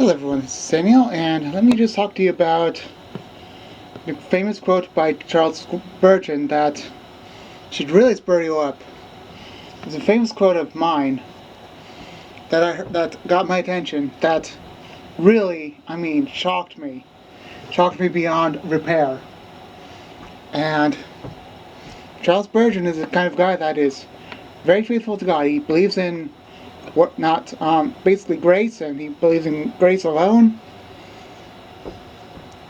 Hello everyone, this is Samuel, and let me just talk to you about the famous quote by Charles Spurgeon that should really spur you up. It's a famous quote of mine that got my attention, that really, shocked me beyond repair. And Charles Spurgeon is the kind of guy that is very faithful to God. He believes in basically grace, and he believes in grace alone.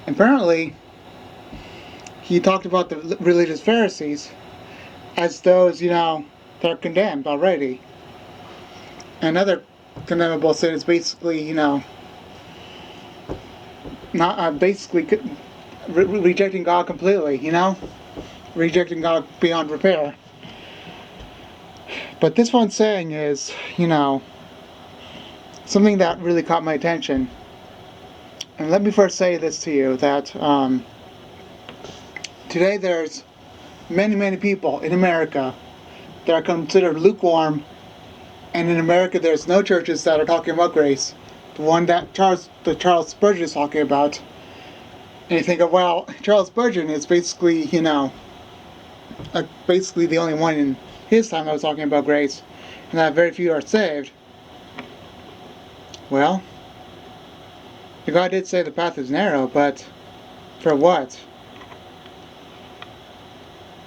Apparently, he talked about the religious Pharisees as those, that are condemned already. Another condemnable sin is basically, not rejecting God completely, rejecting God beyond repair. But this one saying is, something that really caught my attention. And let me first say this to you, that today there's many people in America that are considered lukewarm, and in America there's no churches that are talking about grace. The one that Charles Spurgeon is talking about. And you think of, well, Charles Spurgeon is basically, basically the only one in his time that was talking about grace, and that very few are saved. Well, the God did say the path is narrow, but for what?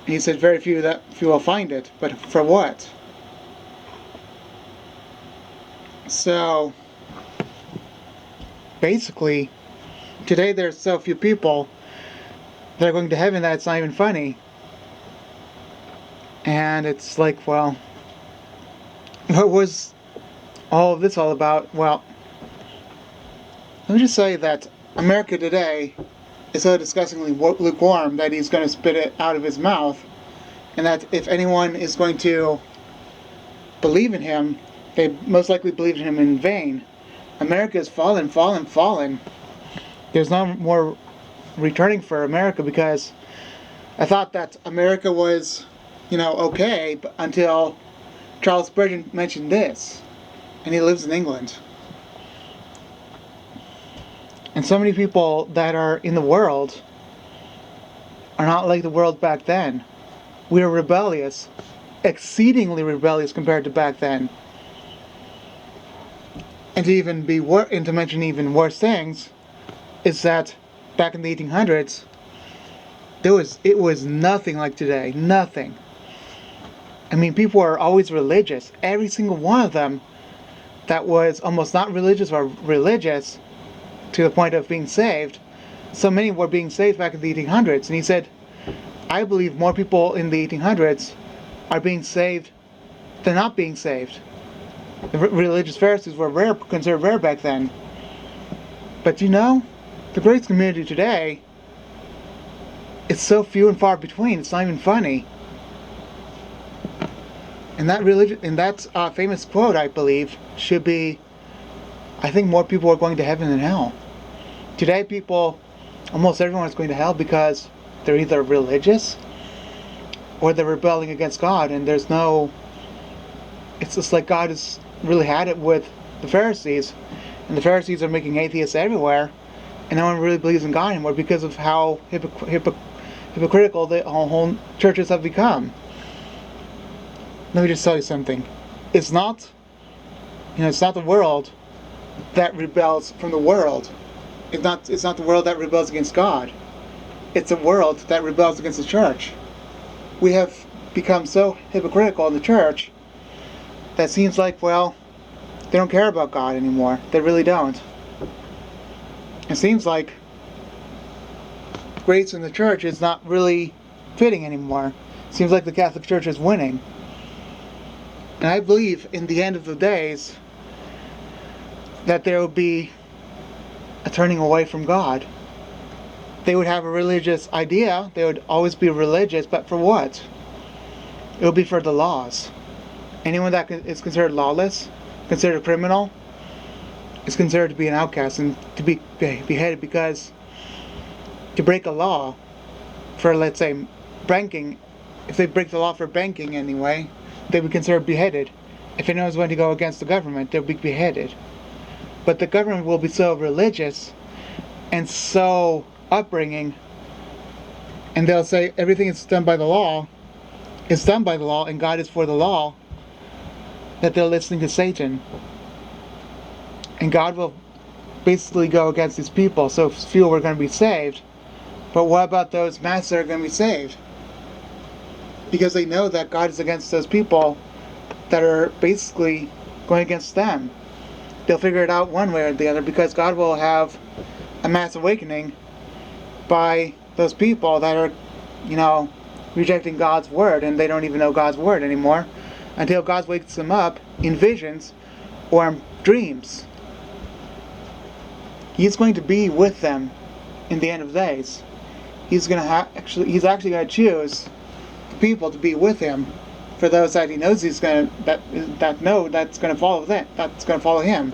He said very few will find it, but for what? So, basically, today there's so few people that are going to heaven that it's not even funny. And it's like, well, what was all of this all about? Well, let me just say that America today is so disgustingly lukewarm that he's going to spit it out of his mouth, and that if anyone is going to believe in him, they most likely believe in him in vain. America is fallen. There's no more returning for America, because I thought that America was, okay, but until Charles Spurgeon mentioned this, and he lives in England. And so many people that are in the world are not like the world back then. We are rebellious, exceedingly rebellious compared to back then. And to mention even worse things, is that back in the 1800s, it was nothing like today, nothing. People are always religious. Every single one of them that was almost not religious or religious to the point of being saved. So many were being saved back in the 1800s. And he said, I believe more people in the 1800s are being saved than not being saved. The religious Pharisees were considered rare back then. But the grace community today, it's so few and far between, it's not even funny. And that famous quote, I believe, should be, I think more people are going to heaven than hell. Today almost everyone is going to hell because they're either religious or they're rebelling against God, and it's just like God has really had it with the Pharisees, and the Pharisees are making atheists everywhere, and no one really believes in God anymore because of how hypocritical the whole churches have become. Let me just tell you something. It's not the world that rebels from the world. It's not the world that rebels against God. It's a world that rebels against the church. We have become so hypocritical in the church that it seems like, well, they don't care about God anymore. They really don't. It seems like grace in the church is not really fitting anymore. It seems like the Catholic Church is winning. And I believe in the end of the days that there will be a turning away from God. They would have a religious idea. They would always be religious, but for what? It would be for the laws. Anyone that is considered lawless, considered a criminal, is considered to be an outcast and to be beheaded, because to break a law for, let's say, banking, if they break the law for banking anyway, they would be considered beheaded. If anyone's going to go against the government, they would be beheaded. But the government will be so religious and so upbringing, and they'll say everything is done by the law, is done by the law, and God is for the law, that they're listening to Satan. And God will basically go against these people, so few are going to be saved. But what about those masses that are going to be saved? Because they know that God is against those people that are basically going against them. They'll figure it out one way or the other, because God will have a mass awakening by those people that are, rejecting God's word, and they don't even know God's word anymore, until God wakes them up in visions or in dreams. He's going to be with them in the end of days. He's actually going to choose people to be with him, for those that he knows that's going to follow him.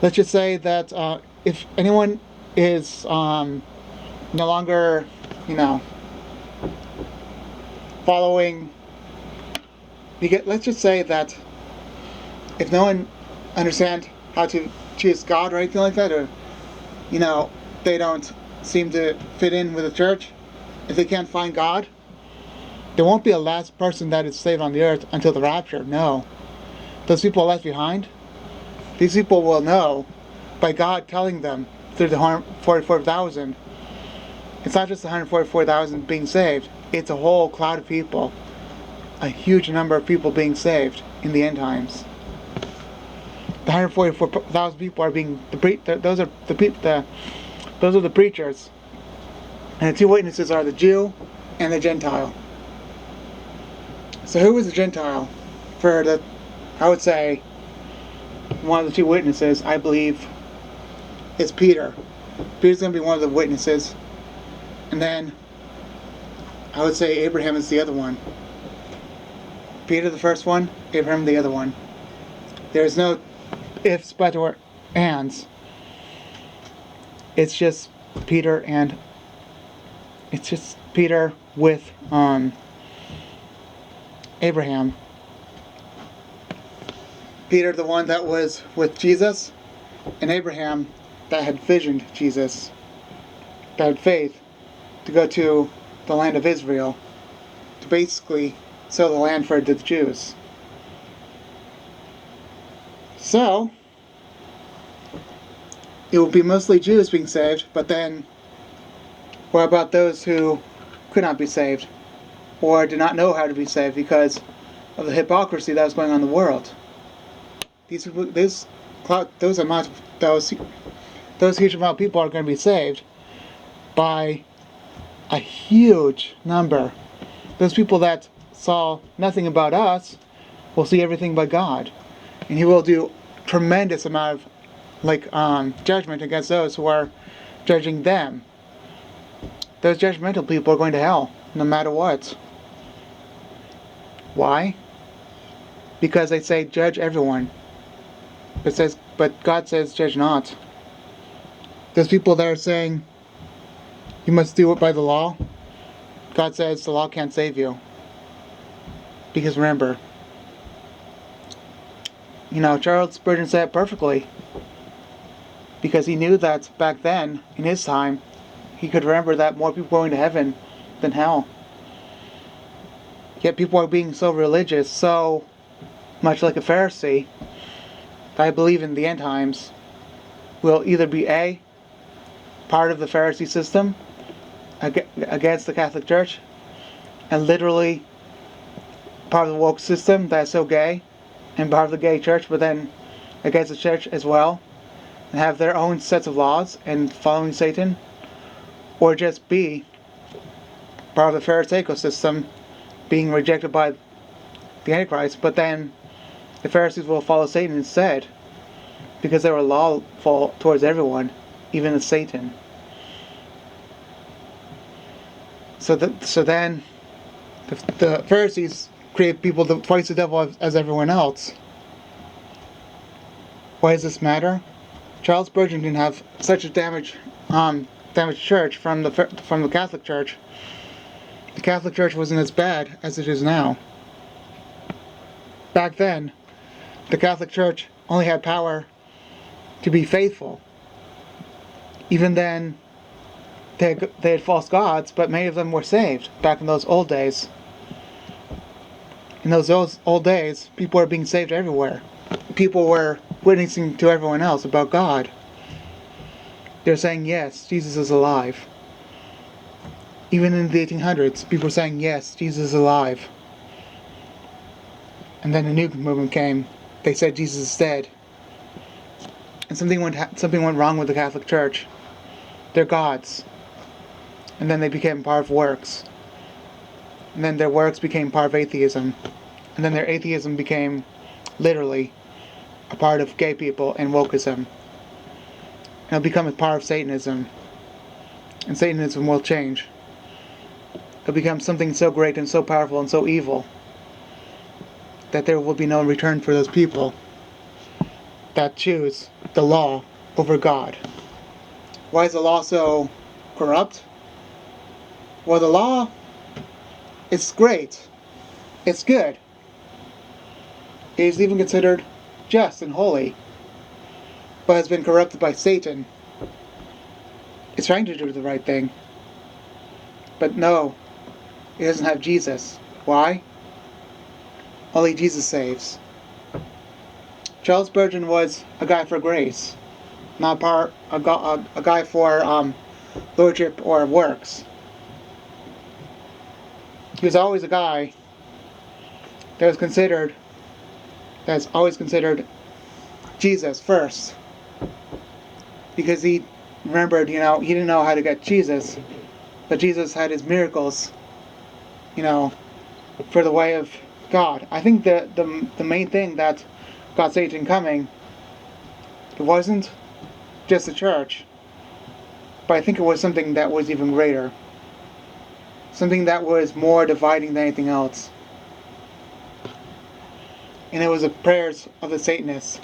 Let's just say that if anyone is no longer, following, let's just say that if no one understands how to choose God or anything like that, or they don't seem to fit in with the church, if they can't find God, there won't be a last person that is saved on the earth until the rapture. No. Those people are left behind. These people will know by God telling them through the 144,000. It's not just the 144,000 being saved. It's a whole cloud of people. A huge number of people being saved in the end times. The 144,000 people are being those are the preachers. And the two witnesses are the Jew and the Gentile. So who is the Gentile? I would say, one of the two witnesses, I believe, is Peter. Peter's going to be one of the witnesses. And then, I would say Abraham is the other one. Peter the first one, Abraham the other one. There's no ifs, buts, or ands. It's just Peter with Abraham. Peter, the one that was with Jesus, and Abraham that had visioned Jesus, that had faith to go to the land of Israel, to basically sell the land for the Jews. So, it will be mostly Jews being saved, but then what about those who could not be saved, or did not know how to be saved because of the hypocrisy that was going on in the world? Those huge amount of people are going to be saved by a huge number. Those people that saw nothing about us will see everything by God, and He will do tremendous amount of judgment against those who are judging them. Those judgmental people are going to hell, no matter what. Why? Because they say judge everyone. But God says judge not. Those people that are saying you must do it by the law, God says the law can't save you. Because remember, Charles Spurgeon said it perfectly. Because he knew that back then, in his time, he could remember that more people were going to heaven than hell. Yet people are being so religious, so much like a Pharisee, that I believe in the end times will either be A, part of the Pharisee system against the Catholic Church, and literally part of the woke system that's so gay, and part of the gay church, but then against the church as well, and have their own sets of laws and following Satan, or just B, part of the Pharisaical system being rejected by the Antichrist, but then the Pharisees will follow Satan instead, because they were lawful towards everyone, even Satan. So then the Pharisees create people to fight the devil as everyone else. Why does this matter? Charles Spurgeon didn't have such a damaged church from the Catholic Church. The Catholic Church wasn't as bad as it is now. Back then, the Catholic Church only had power to be faithful. Even then, they had false gods, but many of them were saved back in those old days. In those old days, people were being saved everywhere. People were witnessing to everyone else about God. They're saying, yes, Jesus is alive. Even in the 1800s, people were saying, yes, Jesus is alive. And then a new movement came. They said Jesus is dead. And something went wrong with the Catholic Church. They're gods. And then they became part of works. And then their works became part of atheism. And then their atheism became, literally, a part of gay people and wokeism. And it'll become a part of Satanism. And Satanism will change. It'll become something so great and so powerful and so evil that there will be no return for those people that choose the law over God. Why is the law so corrupt? Well, the law is great. It's good. It is even considered just and holy, but has been corrupted by Satan. It's trying to do the right thing, but no, it doesn't have Jesus. Why? Only Jesus saves. Charles Spurgeon was a guy for grace, not a guy for lordship or works. He was always a guy that's always considered Jesus first, because he remembered, he didn't know how to get Jesus, but Jesus had his miracles, for the way of God. I think the main thing that got Satan coming, it wasn't just the church, but I think it was something that was even greater. Something that was more dividing than anything else. And it was the prayers of the Satanists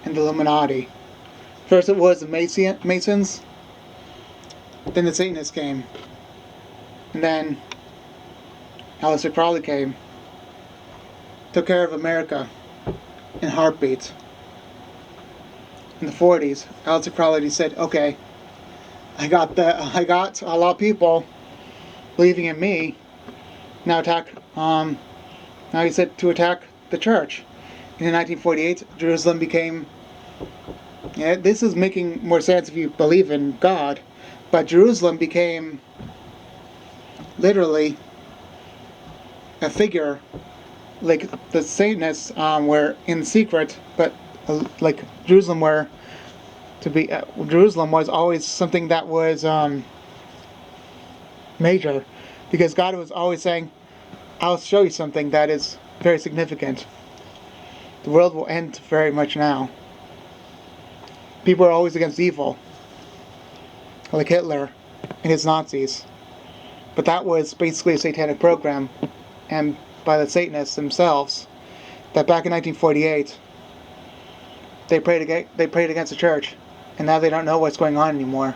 and the Illuminati. First it was the Masons, then the Satanists came, and then Aleister Crowley came, took care of America in heartbeats. In the 40s, Aleister Crowley said, okay, I got a lot of people believing in me. Now he said to attack the church. And in 1948, Jerusalem became, this is making more sense if you believe in God, but Jerusalem became literally a figure. Like the Satanists were in secret, but like Jerusalem Jerusalem was always something that was major, because God was always saying, I'll show you something that is very significant. The world will end very much now. People are always against evil, like Hitler and his Nazis. But that was basically a satanic program, and by the Satanists themselves, that back in 1948, they prayed against the church, and now they don't know what's going on anymore.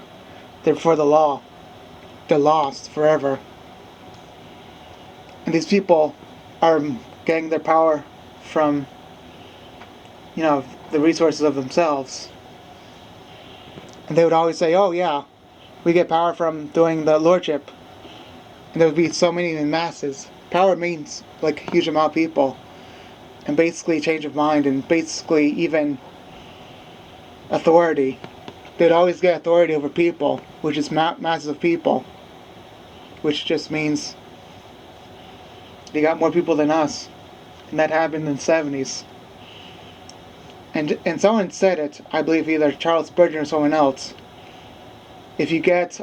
They're for the law. They're lost forever. And these people are getting their power from, the resources of themselves. And they would always say, oh yeah, we get power from doing the lordship. And there would be so many in masses. Power means like a huge amount of people. And basically change of mind, and basically even authority. They'd always get authority over people, which is masses of people. Which just means they got more people than us. And that happened in the 70s. And someone said it, I believe either Charles Spurgeon or someone else. If you get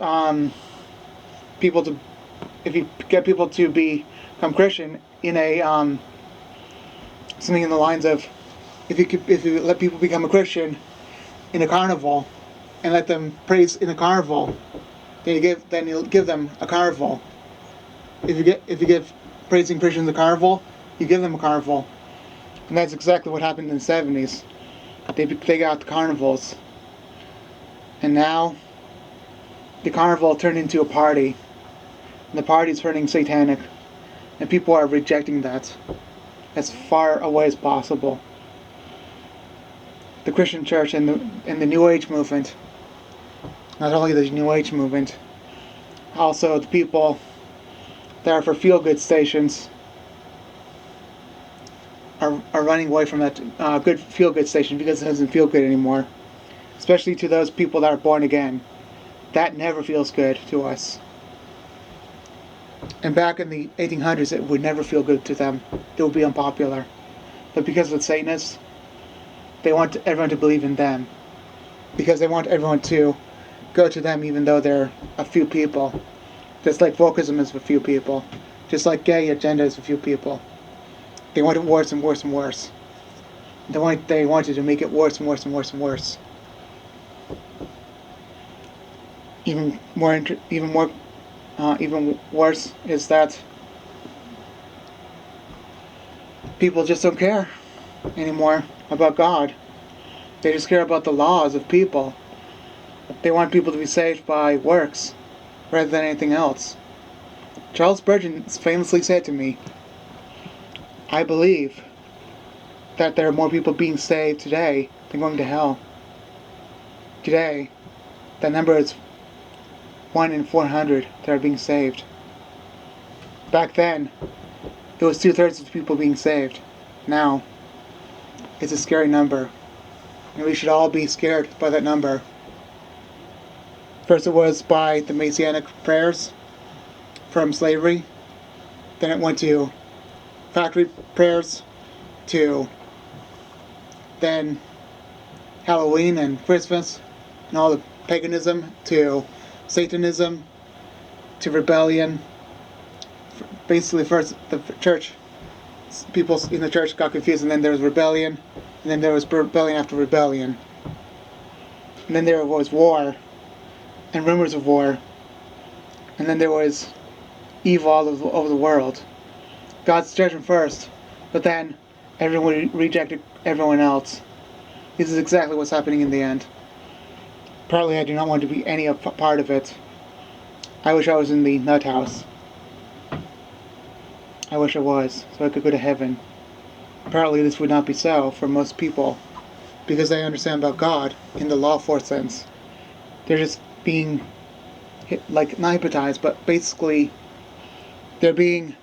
people to become Christian in a something in the lines of, if you let people become a Christian in a carnival and let them praise in a carnival, then you'll give them a carnival. If you give praising Christians a carnival, you give them a carnival. And that's exactly what happened in the 70s. They got the carnivals. And now the carnival turned into a party. And the party's turning satanic. And people are rejecting that as far away as possible. the Christian church and the New Age movement, not only the New Age movement, also the people that are for feel-good stations are running away from that good feel-good station because it doesn't feel good anymore. Especially to those people that are born again. That never feels good to us. And back in the 1800s, it would never feel good to them. It would be unpopular. But because of the Satanists, they want everyone to believe in them. Because they want everyone to go to them even though they're a few people. Just like wokeism is a few people. Just like gay agenda is a few people. They want it worse and worse and worse. They wanted to make it worse and worse and worse and worse. Even worse is that people just don't care anymore about God. They just care about the laws of people. They want people to be saved by works rather than anything else. Charles Spurgeon famously said to me, I believe that there are more people being saved today than going to hell. Today, that number is 1 in 400 that are being saved. Back then, it was 2/3 of the people being saved. Now, it's a scary number. And we should all be scared by that number. First it was by the Messianic prayers from slavery. Then it went to factory prayers, to then Halloween and Christmas and all the paganism, to Satanism, to rebellion. Basically first the church, people in the church got confused, and then there was rebellion, and then there was rebellion after rebellion. And then there was war and rumors of war, and then there was evil all over the world. God's judgment first, but then everyone rejected everyone else. This is exactly what's happening in the end. Apparently I do not want to be any part of it. I wish I was in the nut house. I wish I was, so I could go to heaven. Apparently this would not be so for most people, because they understand about God in the lawful sense. They're just being not hypnotized, but basically they're being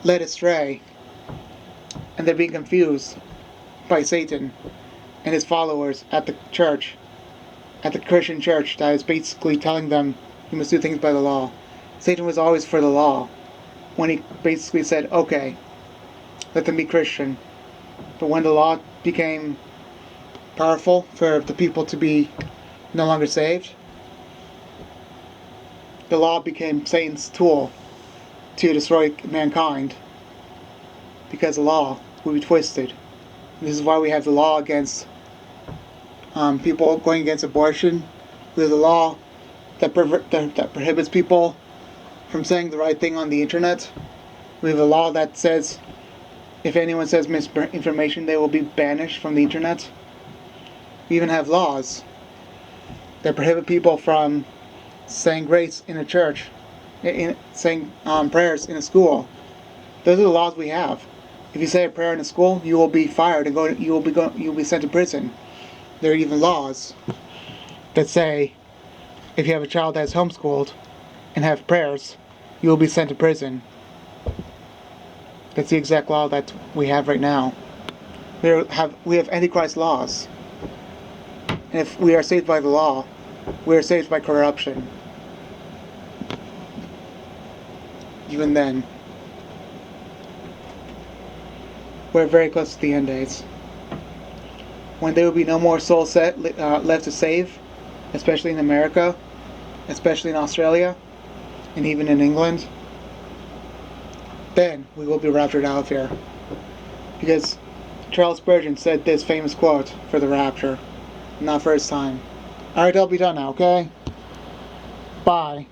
led astray, and they're being confused by Satan and his followers at the church, at the Christian church, that is basically telling them you must do things by the law. Satan was always for the law when he basically said, okay, let them be Christian. But when the law became powerful for the people to be no longer saved, the law became Satan's tool to destroy mankind, because the law would be twisted. And this is why we have the law against people going against abortion. We have the law that prohibits people from saying the right thing on the internet. We have a law that says if anyone says misinformation, they will be banished from the internet. We even have laws that prohibit people from saying grace in a church, saying prayers in a school. Those are the laws we have. If you say a prayer in a school, you will be fired and you will be sent to prison. There are even laws that say if you have a child that is homeschooled and have prayers, you will be sent to prison. That's the exact law that we have right now. We have Antichrist laws. And if we are saved by the law, we are saved by corruption. Even then, we're very close to the end days, when there will be no more souls left to save, especially in America, especially in Australia, and even in England. Then we will be raptured out of here. Because Charles Spurgeon said this famous quote for the rapture, not for his time. Alright, I'll be done now, okay? Bye.